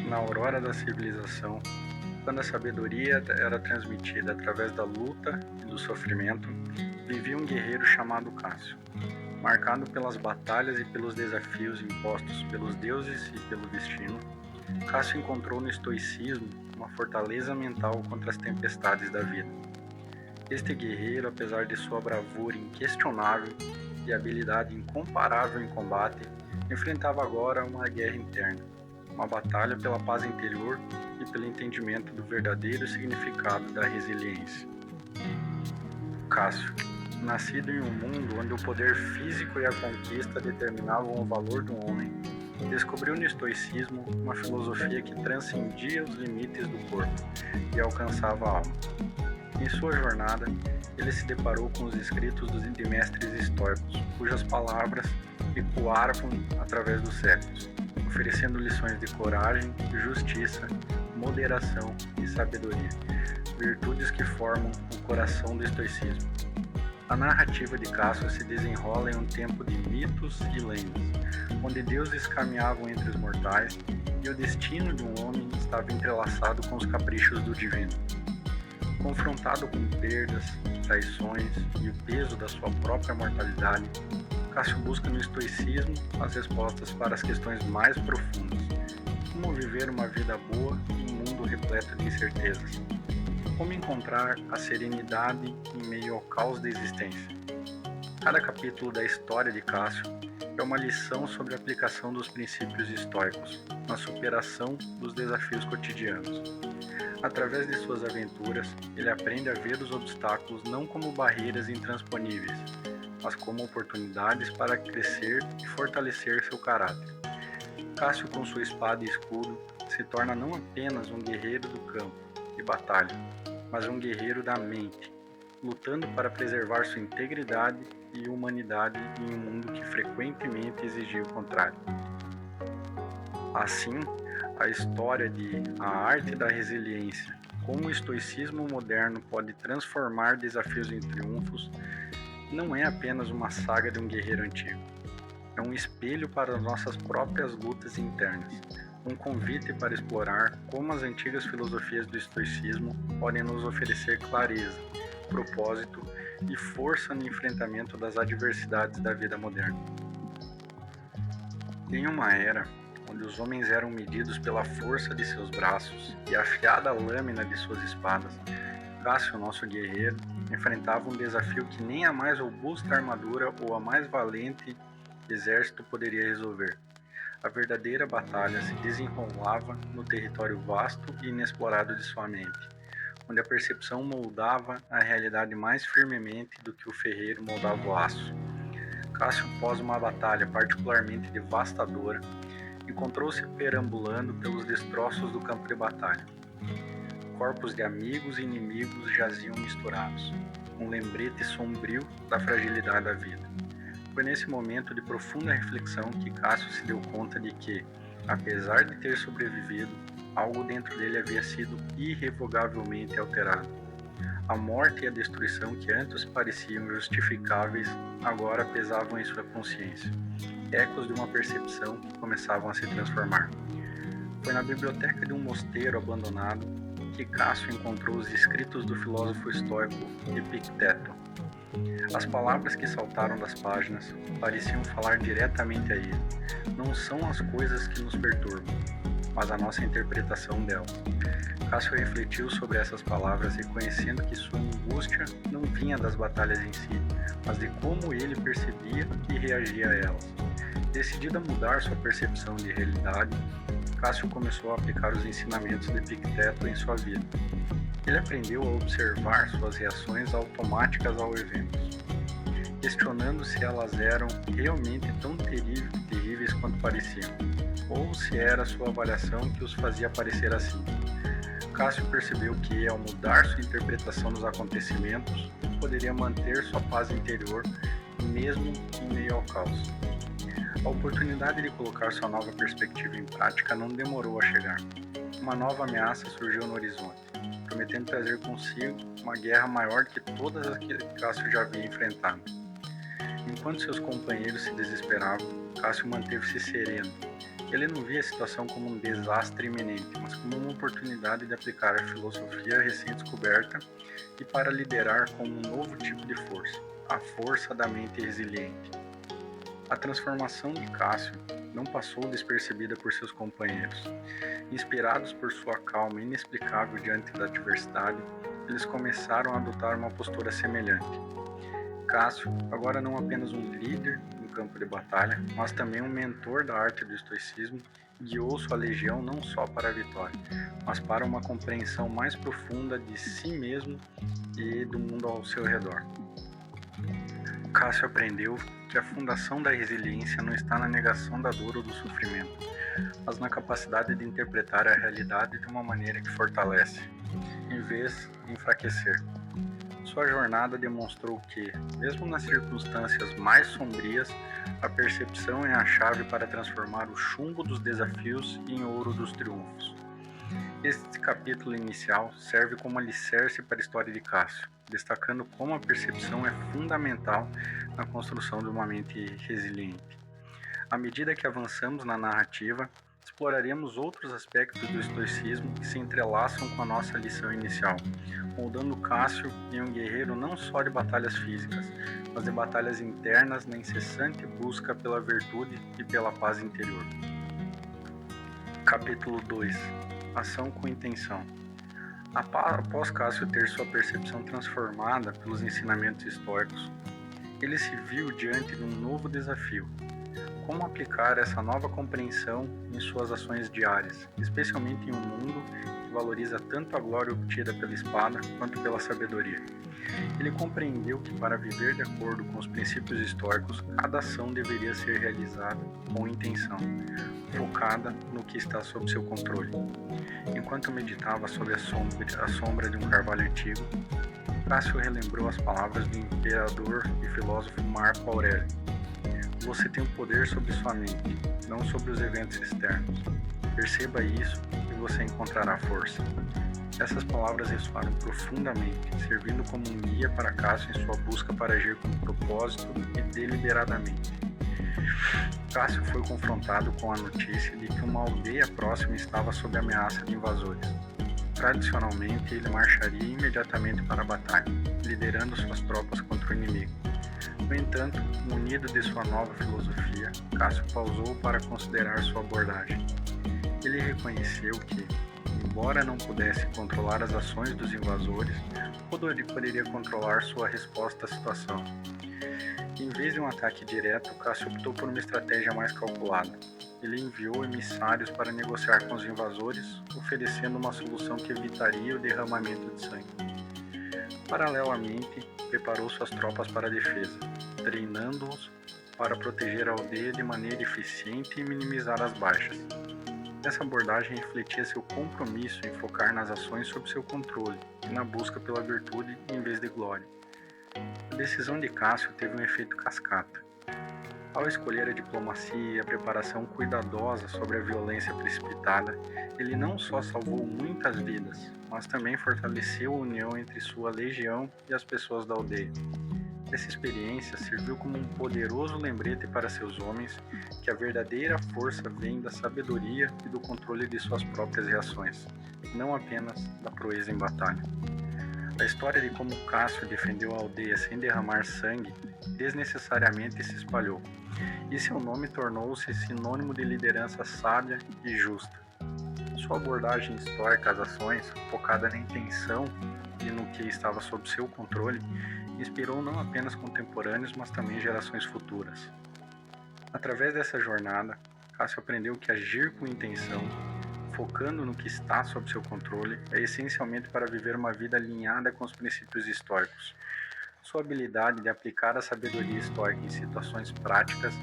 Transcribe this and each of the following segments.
Na aurora da civilização, quando a sabedoria era transmitida através da luta e do sofrimento, vivia um guerreiro chamado Cássio. Marcado pelas batalhas e pelos desafios impostos pelos deuses e pelo destino, Cássio encontrou no estoicismo uma fortaleza mental contra as tempestades da vida. Este guerreiro, apesar de sua bravura inquestionável e habilidade incomparável em combate, enfrentava agora uma guerra interna, uma batalha pela paz interior e pelo entendimento do verdadeiro significado da resiliência. Cássio, nascido em um mundo onde o poder físico e a conquista determinavam o valor do homem, descobriu no estoicismo uma filosofia que transcendia os limites do corpo e alcançava a alma. Em sua jornada, ele se deparou com os escritos de mestres estoicos, cujas palavras ecoaram através dos séculos, oferecendo lições de coragem, justiça, moderação e sabedoria, virtudes que formam o coração do estoicismo. A narrativa de Cássio se desenrola em um tempo de mitos e lendas, onde deuses caminhavam entre os mortais e o destino de um homem estava entrelaçado com os caprichos do divino. Confrontado com perdas, traições e o peso da sua própria mortalidade, Cássio busca no estoicismo as respostas para as questões mais profundas. Como viver uma vida boa em um mundo repleto de incertezas? Como encontrar a serenidade em meio ao caos da existência? Cada capítulo da história de Cássio é uma lição sobre a aplicação dos princípios estoicos na superação dos desafios cotidianos. Através de suas aventuras, ele aprende a ver os obstáculos não como barreiras intransponíveis, mas como oportunidades para crescer e fortalecer seu caráter. Cássio, com sua espada e escudo, se torna não apenas um guerreiro do campo e batalha, mas um guerreiro da mente, lutando para preservar sua integridade e humanidade em um mundo que frequentemente exigia o contrário. Assim, a história de A Arte da Resiliência, como o estoicismo moderno pode transformar desafios em triunfos, não é apenas uma saga de um guerreiro antigo. É um espelho para nossas próprias lutas internas, um convite para explorar como as antigas filosofias do estoicismo podem nos oferecer clareza, propósito e força no enfrentamento das adversidades da vida moderna. Em uma era onde os homens eram medidos pela força de seus braços e a afiada lâmina de suas espadas, Cássio, nosso guerreiro, enfrentava um desafio que nem a mais robusta armadura ou a mais valente exército poderia resolver. A verdadeira batalha se desenrolava no território vasto e inexplorado de sua mente, onde a percepção moldava a realidade mais firmemente do que o ferreiro moldava o aço. Cássio, após uma batalha particularmente devastadora, encontrou-se perambulando pelos destroços do campo de batalha. Corpos de amigos e inimigos jaziam misturados, um lembrete sombrio da fragilidade da vida. Foi nesse momento de profunda reflexão que Cássio se deu conta de que, apesar de ter sobrevivido, algo dentro dele havia sido irrevogavelmente alterado. A morte e a destruição que antes pareciam justificáveis agora pesavam em sua consciência, ecos de uma percepção que começavam a se transformar. Foi na biblioteca de um mosteiro abandonado que Cássio encontrou os escritos do filósofo estoico Epicteto. As palavras que saltaram das páginas pareciam falar diretamente a ele. Não são as coisas que nos perturbam, mas a nossa interpretação delas. Cássio refletiu sobre essas palavras, reconhecendo que sua angústia não vinha das batalhas em si, mas de como ele percebia e reagia a elas. Decidido a mudar sua percepção de realidade, Cássio começou a aplicar os ensinamentos de Epicteto em sua vida. Ele aprendeu a observar suas reações automáticas aos eventos, questionando se elas eram realmente tão terríveis quanto pareciam, ou se era sua avaliação que os fazia parecer assim. Cássio percebeu que, ao mudar sua interpretação dos acontecimentos, poderia manter sua paz interior, mesmo em meio ao caos. A oportunidade de colocar sua nova perspectiva em prática não demorou a chegar. Uma nova ameaça surgiu no horizonte, prometendo trazer consigo uma guerra maior que todas as que Cássio já havia enfrentado. Enquanto seus companheiros se desesperavam, Cássio manteve-se sereno, Ele não via a situação como um desastre iminente, mas como uma oportunidade de aplicar a filosofia recém-descoberta e para liderar com um novo tipo de força, a força da mente resiliente. A transformação de Cássio não passou despercebida por seus companheiros. Inspirados por sua calma inexplicável diante da adversidade, eles começaram a adotar uma postura semelhante. Cássio, agora não apenas um líder no campo de batalha, mas também um mentor da arte do estoicismo, guiou sua legião não só para a vitória, mas para uma compreensão mais profunda de si mesmo e do mundo ao seu redor. Cássio aprendeu que a fundação da resiliência não está na negação da dor ou do sofrimento, mas na capacidade de interpretar a realidade de uma maneira que fortalece, em vez de enfraquecer. Sua jornada demonstrou que, mesmo nas circunstâncias mais sombrias, a percepção é a chave para transformar o chumbo dos desafios em ouro dos triunfos. Este capítulo inicial serve como alicerce para a história de Cássio, destacando como a percepção é fundamental na construção de uma mente resiliente. À medida que avançamos na narrativa, exploraremos outros aspectos do estoicismo que se entrelaçam com a nossa lição inicial, moldando Cássio em um guerreiro não só de batalhas físicas, mas de batalhas internas na incessante busca pela virtude e pela paz interior. Capítulo 2. Ação com intenção. Após Cássio ter sua percepção transformada pelos ensinamentos estoicos, ele se viu diante de um novo desafio. Como aplicar essa nova compreensão em suas ações diárias, especialmente em um mundo que valoriza tanto a glória obtida pela espada quanto pela sabedoria. Ele compreendeu que para viver de acordo com os princípios estoicos, cada ação deveria ser realizada com intenção, focada no que está sob seu controle. Enquanto meditava sob a sombra de um carvalho antigo, Cássio relembrou as palavras do imperador e filósofo Marco Aurélio. Você tem o poder sobre sua mente, não sobre os eventos externos. Perceba isso e você encontrará força. Essas palavras ressoaram profundamente, servindo como um guia para Cássio em sua busca para agir com propósito e deliberadamente. Cássio foi confrontado com a notícia de que uma aldeia próxima estava sob ameaça de invasores. Tradicionalmente, ele marcharia imediatamente para a batalha, liderando suas tropas contra o inimigo. No entanto, munido de sua nova filosofia, Cássio pausou para considerar sua abordagem. Ele reconheceu que, embora não pudesse controlar as ações dos invasores, poderia controlar sua resposta à situação. Em vez de um ataque direto, Cássio optou por uma estratégia mais calculada. Ele enviou emissários para negociar com os invasores, oferecendo uma solução que evitaria o derramamento de sangue. Paralelamente, preparou suas tropas para a defesa, treinando-os para proteger a aldeia de maneira eficiente e minimizar as baixas. Essa abordagem refletia seu compromisso em focar nas ações sob seu controle e na busca pela virtude em vez de glória. A decisão de Cássio teve um efeito cascata. Ao escolher a diplomacia e a preparação cuidadosa sobre a violência precipitada, ele não só salvou muitas vidas, mas também fortaleceu a união entre sua legião e as pessoas da aldeia. Essa experiência serviu como um poderoso lembrete para seus homens que a verdadeira força vem da sabedoria e do controle de suas próprias reações, não apenas da proeza em batalha. A história de como Cássio defendeu a aldeia sem derramar sangue desnecessariamente se espalhou, e seu nome tornou-se sinônimo de liderança sábia e justa. Sua abordagem estoica às ações, focada na intenção e no que estava sob seu controle, inspirou não apenas contemporâneos, mas também gerações futuras. Através dessa jornada, Cássio aprendeu que agir com intenção, focando no que está sob seu controle, é essencialmente para viver uma vida alinhada com os princípios estoicos. Sua habilidade de aplicar a sabedoria estoica em situações práticas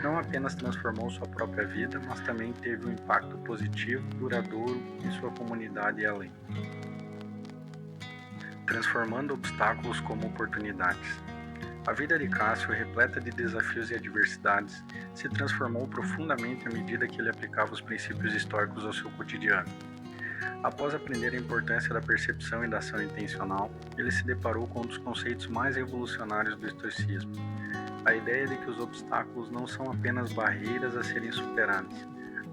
não apenas transformou sua própria vida, mas também teve um impacto positivo, duradouro em sua comunidade e além. Transformando obstáculos como oportunidades. A vida de Cássio, repleta de desafios e adversidades, se transformou profundamente à medida que ele aplicava os princípios estoicos ao seu cotidiano. Após aprender a importância da percepção e da ação intencional, ele se deparou com um dos conceitos mais revolucionários do estoicismo: a ideia de que os obstáculos não são apenas barreiras a serem superadas,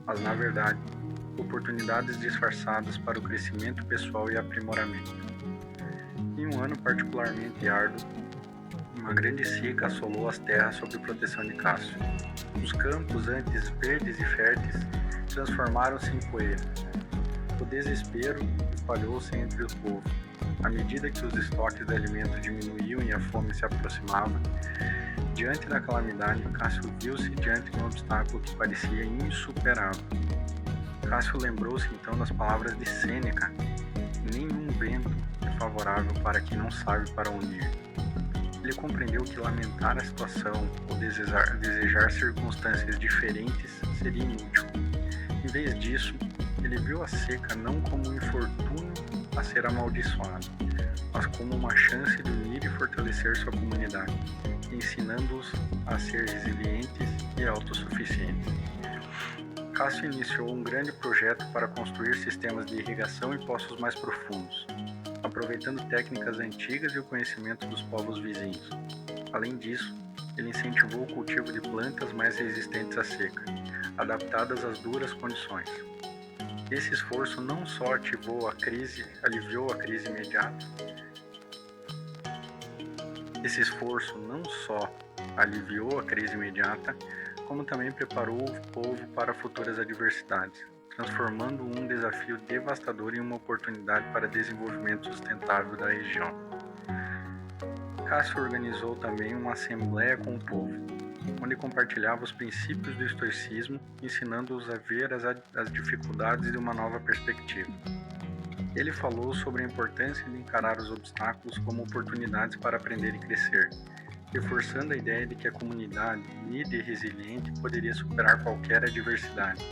mas na verdade, oportunidades disfarçadas para o crescimento pessoal e aprimoramento. Em um ano particularmente árduo, uma grande seca assolou as terras sob proteção de Cássio. Os campos, antes verdes e férteis, transformaram-se em poeira. O desespero espalhou-se entre o povo. À medida que os estoques de alimento diminuíam e a fome se aproximava, diante da calamidade, Cássio viu-se diante de um obstáculo que parecia insuperável. Cássio lembrou-se então das palavras de Sêneca: nenhum vento é favorável para quem não sabe para onde ir. Ele compreendeu que lamentar a situação ou desejar circunstâncias diferentes seria inútil. Em vez disso, ele viu a seca não como um infortúnio a ser amaldiçoado, mas como uma chance de unir e fortalecer sua comunidade, ensinando-os a ser resilientes e autossuficientes. Cássio iniciou um grande projeto para construir sistemas de irrigação e poços mais profundos, aproveitando técnicas antigas e o conhecimento dos povos vizinhos. Além disso, ele incentivou o cultivo de plantas mais resistentes à seca, adaptadas às duras condições. Esse esforço não só aliviou a crise imediata, como também preparou o povo para futuras adversidades, transformando um desafio devastador em uma oportunidade para desenvolvimento sustentável da região. Cássio organizou também uma assembleia com o povo, onde compartilhava os princípios do estoicismo, ensinando-os a ver as dificuldades de uma nova perspectiva. Ele falou sobre a importância de encarar os obstáculos como oportunidades para aprender e crescer, reforçando a ideia de que a comunidade unida e resiliente poderia superar qualquer adversidade.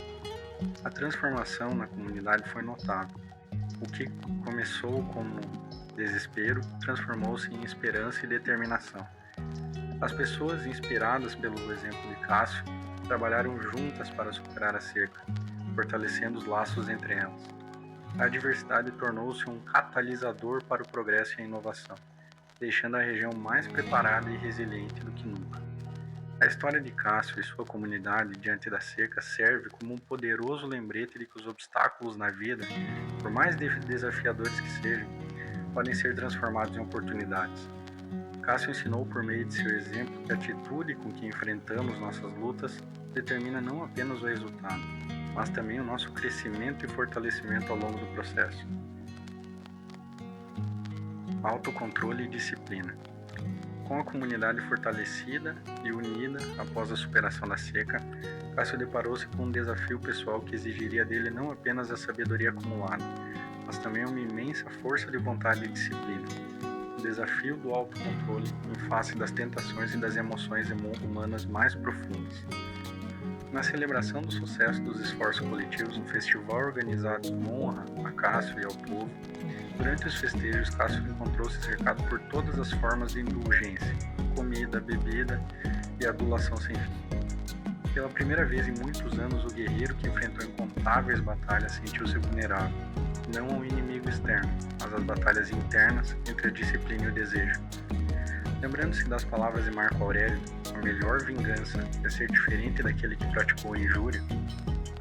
A transformação na comunidade foi notável. O que começou como desespero transformou-se em esperança e determinação. As pessoas, inspiradas pelo exemplo de Cássio, trabalharam juntas para superar a seca, fortalecendo os laços entre elas. A adversidade tornou-se um catalisador para o progresso e a inovação, deixando a região mais preparada e resiliente do que nunca. A história de Cássio e sua comunidade diante da seca serve como um poderoso lembrete de que os obstáculos na vida, por mais desafiadores que sejam, podem ser transformados em oportunidades. Cássio ensinou por meio de seu exemplo que a atitude com que enfrentamos nossas lutas determina não apenas o resultado, mas também o nosso crescimento e fortalecimento ao longo do processo. Autocontrole e disciplina. Com a comunidade fortalecida e unida após a superação da seca, Cássio deparou-se com um desafio pessoal que exigiria dele não apenas a sabedoria acumulada, mas também uma imensa força de vontade e disciplina. O desafio do autocontrole em face das tentações e das emoções humanas mais profundas. Na celebração do sucesso dos esforços coletivos no festival organizado em honra a Cássio e ao povo, durante os festejos, Cássio encontrou-se cercado por todas as formas de indulgência, comida, bebida e adulação sem fim. Pela primeira vez em muitos anos, o guerreiro que enfrentou incontáveis batalhas sentiu-se vulnerável, não ao inimigo externo, mas às batalhas internas entre a disciplina e o desejo. Lembrando-se das palavras de Marco Aurélio, a melhor vingança é ser diferente daquele que praticou a injúria,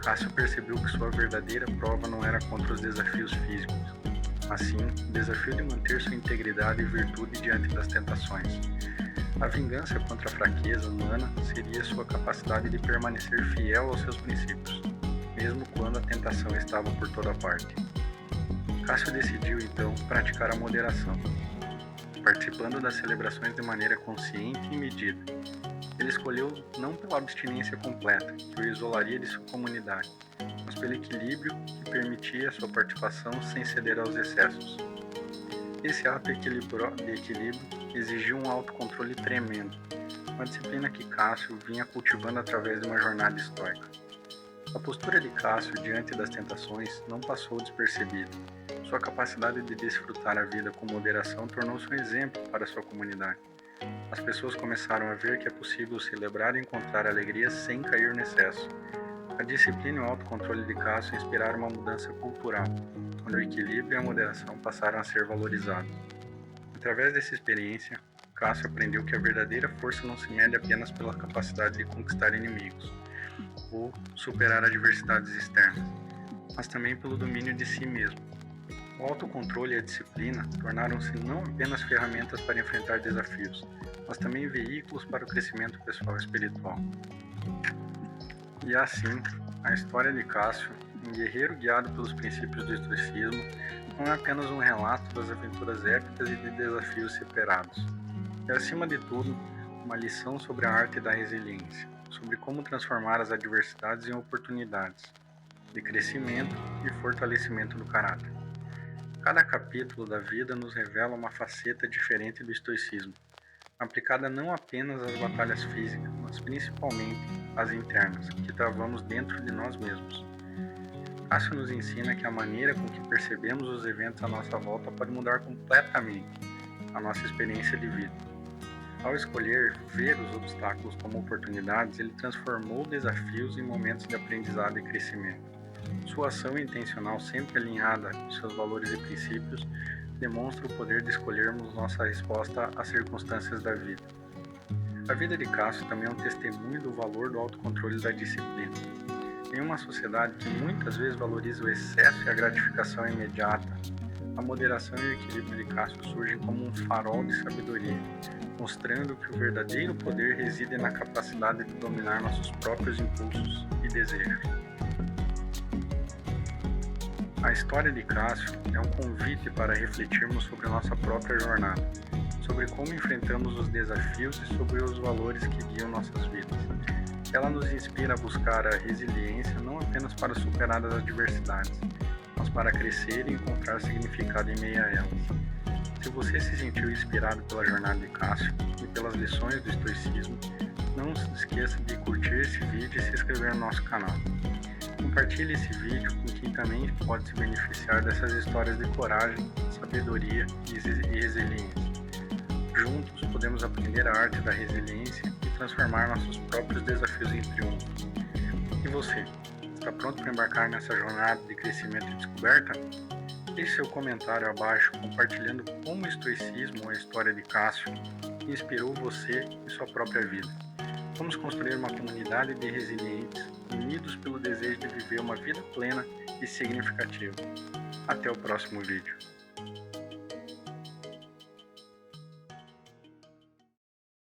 Cássio percebeu que sua verdadeira prova não era contra os desafios físicos, mas sim o desafio de manter sua integridade e virtude diante das tentações. A vingança contra a fraqueza humana seria sua capacidade de permanecer fiel aos seus princípios, mesmo quando a tentação estava por toda parte. Cássio decidiu então praticar a moderação, participando das celebrações de maneira consciente e medida. Ele escolheu não pela abstinência completa, que o isolaria de sua comunidade, mas pelo equilíbrio que permitia sua participação sem ceder aos excessos. Esse ato de equilíbrio exigiu um autocontrole tremendo, uma disciplina que Cássio vinha cultivando através de uma jornada estoica. A postura de Cássio diante das tentações não passou despercebida. Sua capacidade de desfrutar a vida com moderação tornou-se um exemplo para sua comunidade. As pessoas começaram a ver que é possível celebrar e encontrar alegria sem cair no excesso. A disciplina e o autocontrole de Cássio inspiraram uma mudança cultural, onde o equilíbrio e a moderação passaram a ser valorizados. Através dessa experiência, Cássio aprendeu que a verdadeira força não se mede apenas pela capacidade de conquistar inimigos, ou superar adversidades externas, mas também pelo domínio de si mesmo. O autocontrole e a disciplina tornaram-se não apenas ferramentas para enfrentar desafios, mas também veículos para o crescimento pessoal e espiritual. E assim, a história de Cássio, um guerreiro guiado pelos princípios do estoicismo, não é apenas um relato das aventuras épicas e de desafios superados. É, acima de tudo, uma lição sobre a arte da resiliência, sobre como transformar as adversidades em oportunidades de crescimento e fortalecimento do caráter. Cada capítulo da vida nos revela uma faceta diferente do estoicismo, aplicada não apenas às batalhas físicas, mas principalmente às internas, que travamos dentro de nós mesmos. Cássio nos ensina que a maneira com que percebemos os eventos à nossa volta pode mudar completamente a nossa experiência de vida. Ao escolher ver os obstáculos como oportunidades, ele transformou desafios em momentos de aprendizado e crescimento. Sua ação intencional, sempre alinhada com seus valores e princípios, demonstra o poder de escolhermos nossa resposta às circunstâncias da vida. A vida de Cássio também é um testemunho do valor do autocontrole e da disciplina. Em uma sociedade que muitas vezes valoriza o excesso e a gratificação imediata, a moderação e o equilíbrio de Cássio surgem como um farol de sabedoria, mostrando que o verdadeiro poder reside na capacidade de dominar nossos próprios impulsos e desejos. A história de Cássio é um convite para refletirmos sobre nossa própria jornada, sobre como enfrentamos os desafios e sobre os valores que guiam nossas vidas. Ela nos inspira a buscar a resiliência não apenas para superar as adversidades, mas para crescer e encontrar significado em meio a elas. Se você se sentiu inspirado pela jornada de Cássio e pelas lições do estoicismo, não se esqueça de curtir esse vídeo e se inscrever no nosso canal. Compartilhe esse vídeo com quem também pode se beneficiar dessas histórias de coragem, sabedoria e resiliência. Juntos podemos aprender a arte da resiliência e transformar nossos próprios desafios em triunfos. E você, está pronto para embarcar nessa jornada de crescimento e descoberta? Deixe seu comentário abaixo compartilhando como o estoicismo ou a história de Cássio inspirou você em sua própria vida. Vamos construir uma comunidade de resilientes, unidos pelo desejo de viver uma vida plena e significativa. Até o próximo vídeo.